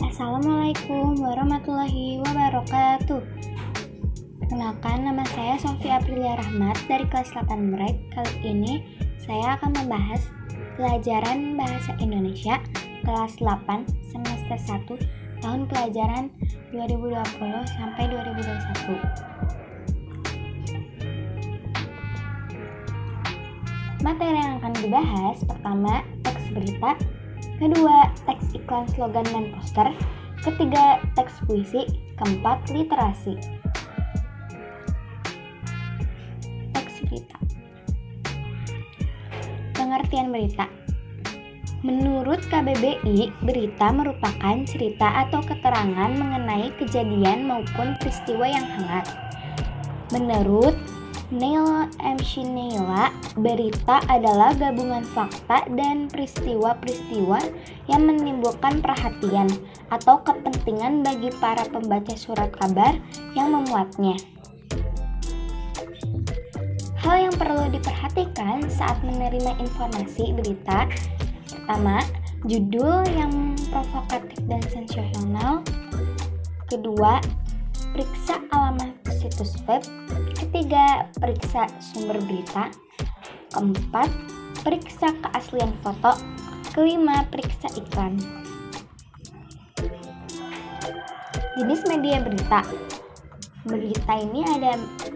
Assalamualaikum warahmatullahi wabarakatuh. Perkenalkan, nama saya Sofi Aprilia Rahmat dari kelas 8 Brek. Kali ini saya akan membahas pelajaran Bahasa Indonesia kelas 8 semester 1 tahun pelajaran 2020 sampai 2021. Materi yang akan dibahas: pertama, teks berita; kedua, teks iklan, slogan, dan poster; ketiga, teks puisi; keempat, literasi. Teks berita. Pengertian berita. Menurut KBBI, berita merupakan cerita atau keterangan mengenai kejadian maupun peristiwa yang hangat. Menurut Neil M. Shinela, berita adalah gabungan fakta dan peristiwa-peristiwa yang menimbulkan perhatian atau kepentingan bagi para pembaca surat kabar yang memuatnya. Hal yang perlu diperhatikan saat menerima informasi berita: pertama, judul yang provokatif dan sensasional; kedua, periksa alamat situs web; ketiga, periksa sumber berita; keempat, periksa keaslian foto; kelima, periksa iklan. Jenis media berita. Berita ini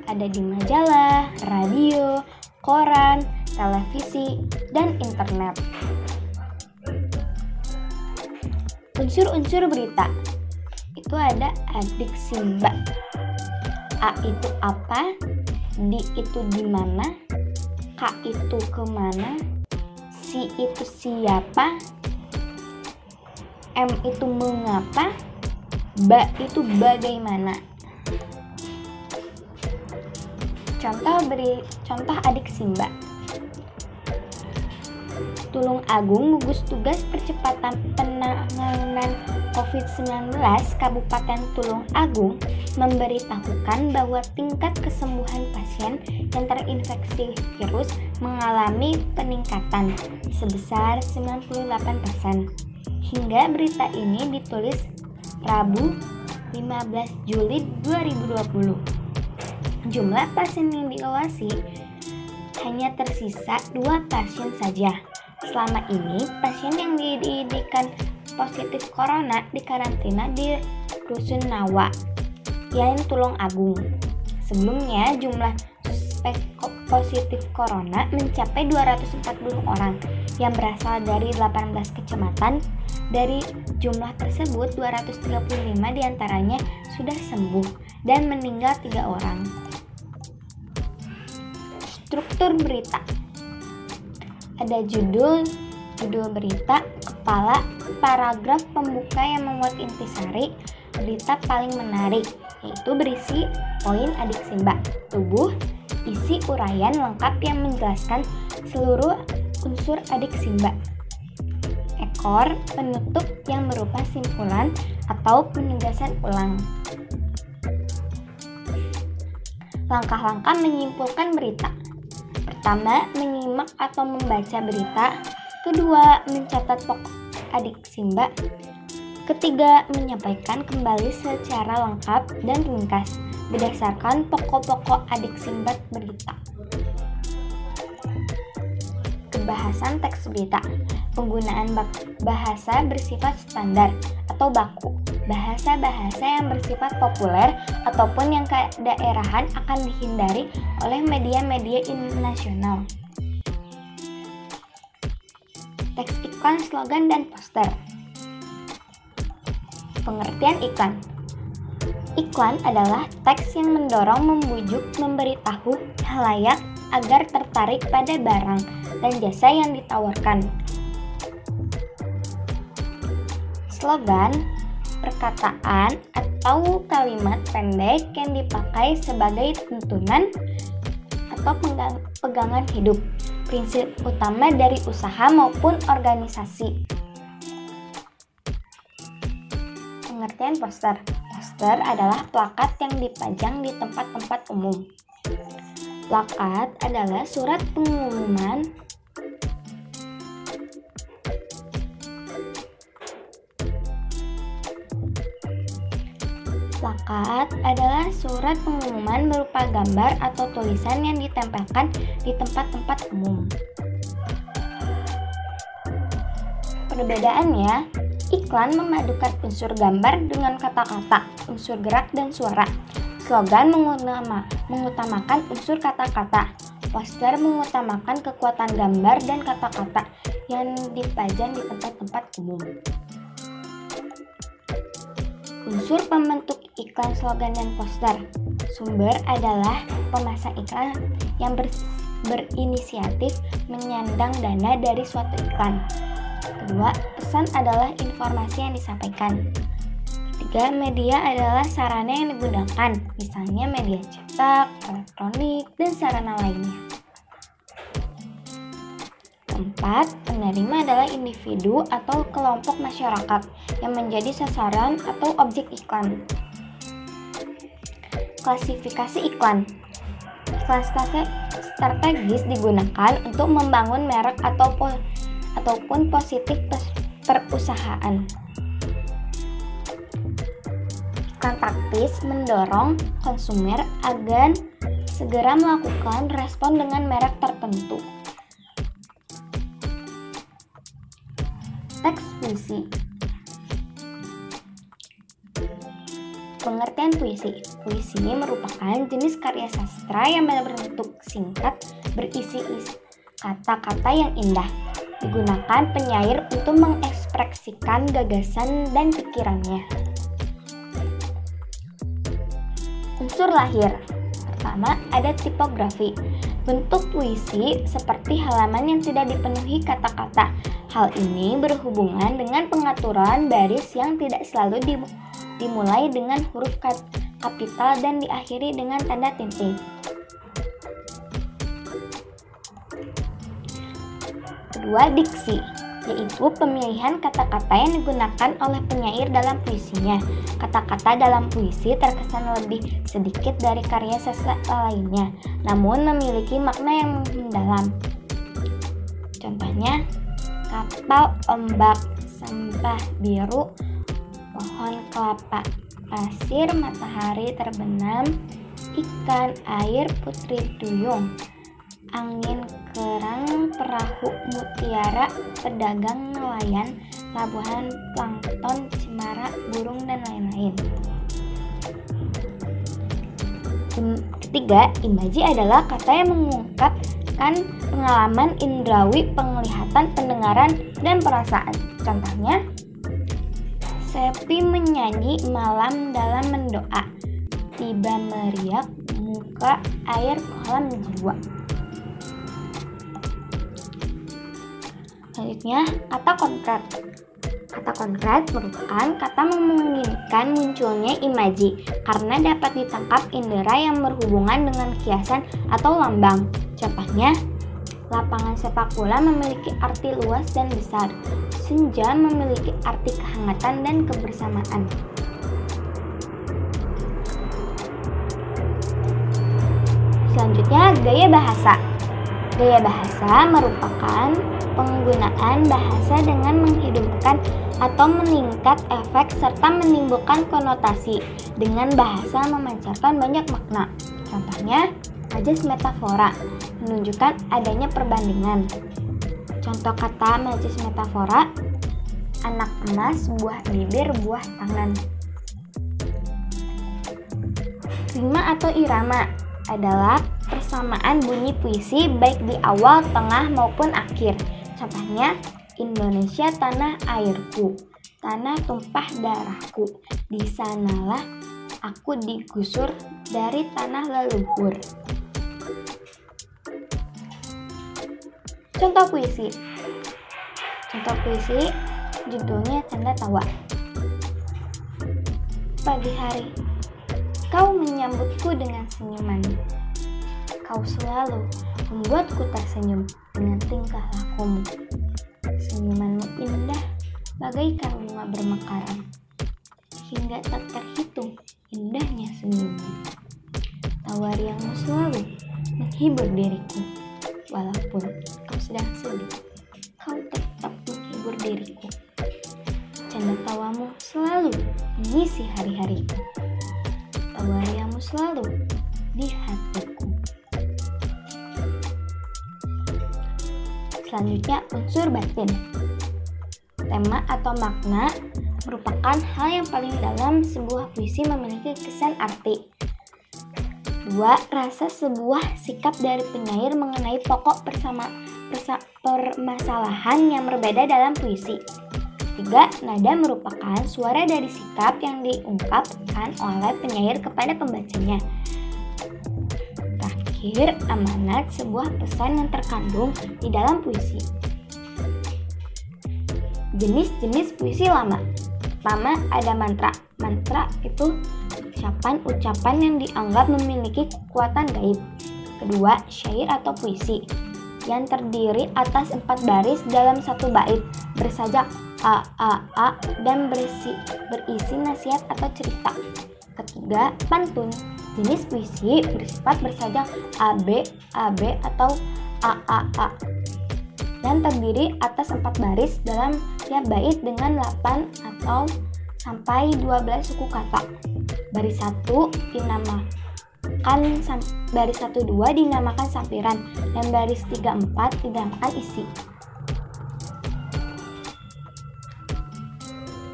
ada di majalah, radio, koran, televisi, dan internet. Unsur-unsur berita itu ada adik Simba. A itu apa, di itu di mana, K itu kemana, si itu siapa, M itu mengapa, ba itu bagaimana. Contoh adik Simba. Tulung Agung gugus tugas percepatan penanganan COVID-19 Kabupaten Tulung Agung memberitahukan bahwa tingkat kesembuhan pasien yang terinfeksi virus mengalami peningkatan sebesar 98%. Hingga berita ini ditulis Rabu 15 Juli 2020. Jumlah pasien yang diawasi hanya tersisa 2 pasien saja. Selama ini, pasien yang didikan positif corona dikarantina di Rusun Nawa, yaitu Tulung Agung. Sebelumnya, jumlah suspek positif corona mencapai 240 orang yang berasal dari 18 kecamatan. Dari jumlah tersebut, 235 diantaranya sudah sembuh dan meninggal 3 orang. Struktur berita. Ada judul berita, kepala, paragraf pembuka yang memuat intisari berita paling menarik, yaitu berisi poin adik Simba; tubuh, isi uraian lengkap yang menjelaskan seluruh unsur adik Simba; ekor, penutup yang berupa simpulan atau penegasan ulang. Langkah-langkah menyimpulkan berita. Pertama, menyimak atau membaca berita. Kedua, mencatat pokok adik Simba. Ketiga, menyampaikan kembali secara lengkap dan ringkas berdasarkan pokok-pokok adik Simba berita. Kebahasan teks berita. Penggunaan bahasa bersifat standar atau baku. Bahasa-bahasa yang bersifat populer ataupun yang kedaerahan akan dihindari oleh media-media nasional. Teks iklan, slogan, dan poster. Pengertian iklan. Iklan adalah teks yang mendorong, membujuk, memberitahu khalayak agar tertarik pada barang dan jasa yang ditawarkan. Slogan, perkataan atau kalimat pendek yang dipakai sebagai tuntunan atau pegangan hidup, prinsip utama dari usaha maupun organisasi. Pengertian poster. Poster adalah plakat yang dipajang di tempat-tempat umum. Plakat adalah surat pengumuman Plakat adalah surat pengumuman berupa gambar atau tulisan yang ditempelkan di tempat-tempat umum. Perbedaannya, iklan memadukan unsur gambar dengan kata-kata, unsur gerak, dan suara. Slogan mengutamakan unsur kata-kata. Poster mengutamakan kekuatan gambar dan kata-kata yang dipajang di tempat-tempat umum. Unsur pembentuk iklan, slogan, dan poster. Sumber adalah pemasang iklan yang berinisiatif menyandang dana dari suatu iklan. Kedua, pesan adalah informasi yang disampaikan. Ketiga, media adalah sarana yang digunakan, misalnya media cetak, elektronik, dan sarana lainnya. Keempat, penerima adalah individu atau kelompok masyarakat yang menjadi sasaran atau objek iklan. Klasifikasi iklan. Iklan strategis digunakan untuk membangun merek ataupun positif perusahaan. Iklan taktis mendorong konsumer agar segera melakukan respon dengan merek tertentu. Teks puisi. Pengertian puisi. Puisi merupakan jenis karya sastra yang berbentuk singkat, berisi kata-kata yang indah. Digunakan penyair untuk mengekspresikan gagasan dan pikirannya. Unsur lahir. Pertama, ada tipografi. Bentuk puisi seperti halaman yang tidak dipenuhi kata-kata. Hal ini berhubungan dengan pengaturan baris yang tidak selalu dimulai dengan huruf kapital dan diakhiri dengan tanda titik. Kedua, diksi, yaitu pemilihan kata-kata yang digunakan oleh penyair dalam puisinya. Kata-kata dalam puisi terkesan lebih sedikit dari karya sastra lainnya, namun memiliki makna yang mendalam. Contohnya, kapal, ombak, sampah biru, pohon kelapa, pasir, matahari terbenam, ikan, air, putri duyung, angin, kerang, perahu, mutiara, pedagang, nelayan, labuhan, plankton, cemara, burung, dan lain-lain. Ketiga, imaji adalah kata yang mengungkapkan pengalaman indrawi, penglihatan, pendengaran, dan perasaan. Contohnya, sepi menyanyi malam dalam mendoa, tiba meriak muka air kolam jiwa. Selanjutnya, kata konkret. Kata konkret merupakan kata memungkinkan munculnya imaji karena dapat ditangkap indera yang berhubungan dengan kiasan atau lambang. Contohnya, lapangan sepak bola memiliki arti luas dan besar. Senja memiliki arti kehangatan dan kebersamaan. Selanjutnya, gaya bahasa. Gaya bahasa merupakan penggunaan bahasa dengan menghidupkan atau meningkat efek serta menimbulkan konotasi dengan bahasa memancarkan banyak makna. Contohnya, majas metafora menunjukkan adanya perbandingan. Contoh kata majas metafora: anak emas, buah bibir, buah tangan. Rima atau irama adalah persamaan bunyi puisi baik di awal, tengah, maupun akhir. Contohnya, Indonesia tanah airku, tanah tumpah darahku, di sanalah aku digusur dari tanah leluhur. Contoh puisi. Contoh puisi judulnya Canda Tawa. Pagi hari, kau menyambutku dengan senyuman. Kau selalu membuatku tersenyum dengan tingkah lakumu. Senyumanmu indah bagaikan bunga bermekaran, hingga tak terhitung indahnya senyummu. Tawa riangmu selalu menghibur diriku, walaupun kau sedang sedih, kau tetap menghibur diriku. Canda tawamu selalu mengisi hari-hariku. tawariamu selalu di hatiku. Selanjutnya, unsur batin. Tema atau makna merupakan hal yang paling dalam sebuah puisi memiliki kesan arti. 2. Rasa sebuah sikap dari penyair mengenai pokok permasalahan yang berbeda dalam puisi. 3. Nada merupakan suara dari sikap yang diungkapkan oleh penyair kepada pembacanya. Terakhir, amanat sebuah pesan yang terkandung di dalam puisi. Jenis-jenis puisi lama. Pertama, ada mantra. Mantra itu ucapan yang dianggap memiliki kekuatan gaib. Kedua, syair atau puisi yang terdiri atas 4 baris dalam satu bait bersajak a dan berisi nasihat atau cerita. Ketiga, pantun. Jenis puisi bersifat bersajak ab atau a dan terdiri atas 4 baris dalam tiap bait dengan 8 atau sampai 12 suku kata. Baris 1 baris 1-2 dinamakan sampiran dan baris 3-4 dinamakan isi.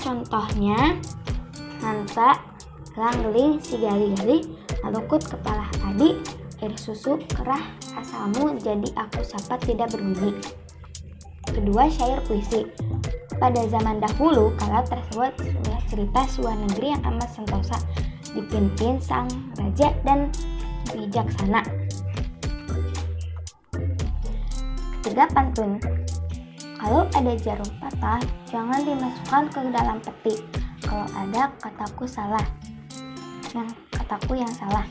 Contohnya, mantra, gelang-geling, si gali-gali, alukut kepala tadi, air susu kerah asalmu jadi aku sapa tidak berbunyi. Kedua, syair puisi. Pada zaman dahulu, kala tersebut sudah cerita sebuah negeri yang amat sentosa, dipimpin sang raja dan bijaksana. Ketiga, pantun. Kalau ada jarum patah, jangan dimasukkan ke dalam peti. Kalau ada kataku yang salah,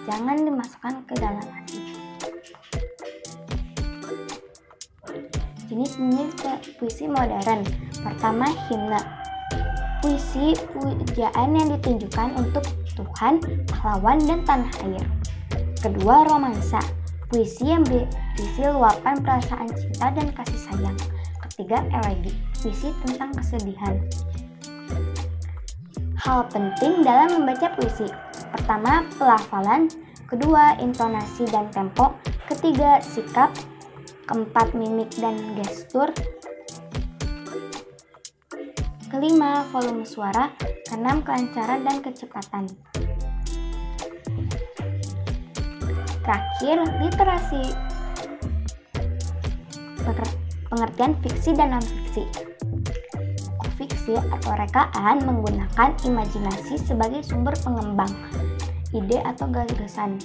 jangan dimasukkan ke dalam hati. Jenis-jenis puisi modern. Pertama, himne. Puisi pujaan yang ditunjukkan untuk Tuhan, pahlawan, dan tanah air. Kedua, romansa. Puisi yang berisi luapan perasaan cinta dan kasih sayang. Ketiga, elegi. Puisi tentang kesedihan. Hal penting dalam membaca puisi. Pertama, pelafalan. Kedua, intonasi dan tempo. Ketiga, sikap. Keempat, mimik dan gestur. Kelima, volume suara. Keenam, kelancaran dan kecepatan. Terakhir, literasi. Pengertian fiksi dan non-fiksi. Fiksi atau rekaan menggunakan imajinasi sebagai sumber pengembang ide atau gagasan.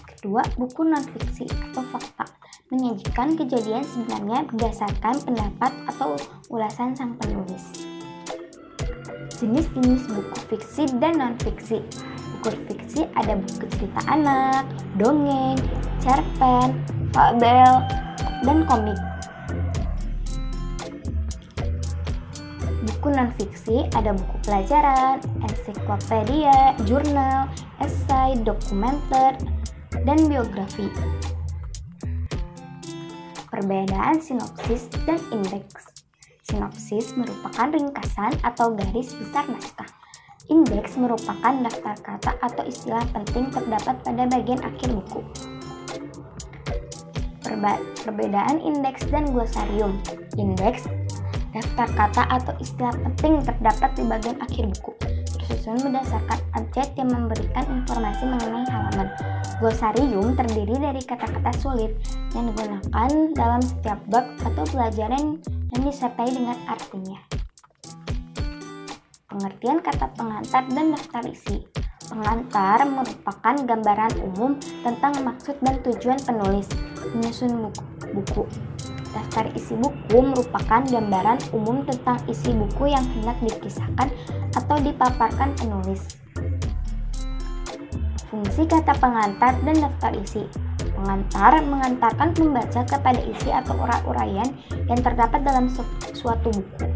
Kedua, buku non-fiksi atau fakta, menyajikan kejadian sebenarnya berdasarkan pendapat atau ulasan sang penulis. Jenis-jenis buku fiksi dan non-fiksi. Buku fiksi ada buku cerita anak, dongeng, cerpen, fabel, dan komik. Buku non-fiksi ada buku pelajaran, ensiklopedia, jurnal, esai, dokumenter, dan biografi. Perbedaan sinopsis dan indeks. Sinopsis merupakan ringkasan atau garis besar naskah. Indeks merupakan daftar kata atau istilah penting terdapat pada bagian akhir buku. Perbedaan indeks dan glosarium. Indeks, daftar kata atau istilah penting terdapat di bagian akhir buku, tersusun berdasarkan abjad yang memberikan informasi mengenai halaman. Glosarium terdiri dari kata-kata sulit yang digunakan dalam setiap bab atau pelajaran yang disertai dengan artinya. Pengertian kata pengantar dan daftar isi. Pengantar merupakan gambaran umum tentang maksud dan tujuan penulis menyusun buku. Daftar isi buku merupakan gambaran umum tentang isi buku yang hendak dikisahkan atau dipaparkan penulis. Fungsi kata pengantar dan daftar isi. Pengantar mengantarkan pembaca kepada isi atau uraian yang terdapat dalam suatu buku.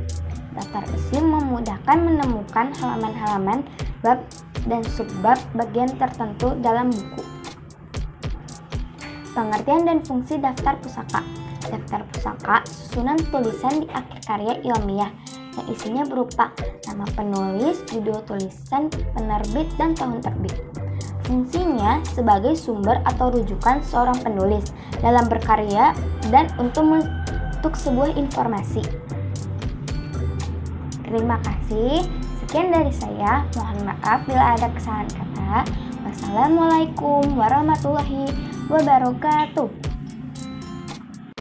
Daftar isi memudahkan menemukan halaman-halaman, bab, dan subbab bagian tertentu dalam buku. Pengertian dan fungsi daftar pusaka. Daftar pusaka, susunan tulisan di akhir karya ilmiah yang isinya berupa nama penulis, judul tulisan, penerbit, dan tahun terbit. Fungsinya sebagai sumber atau rujukan seorang penulis dalam berkarya dan untuk sebuah informasi. Terima kasih. Sekian dari saya. Mohon maaf bila ada kesalahan kata. Wassalamualaikum warahmatullahi wabarakatuh.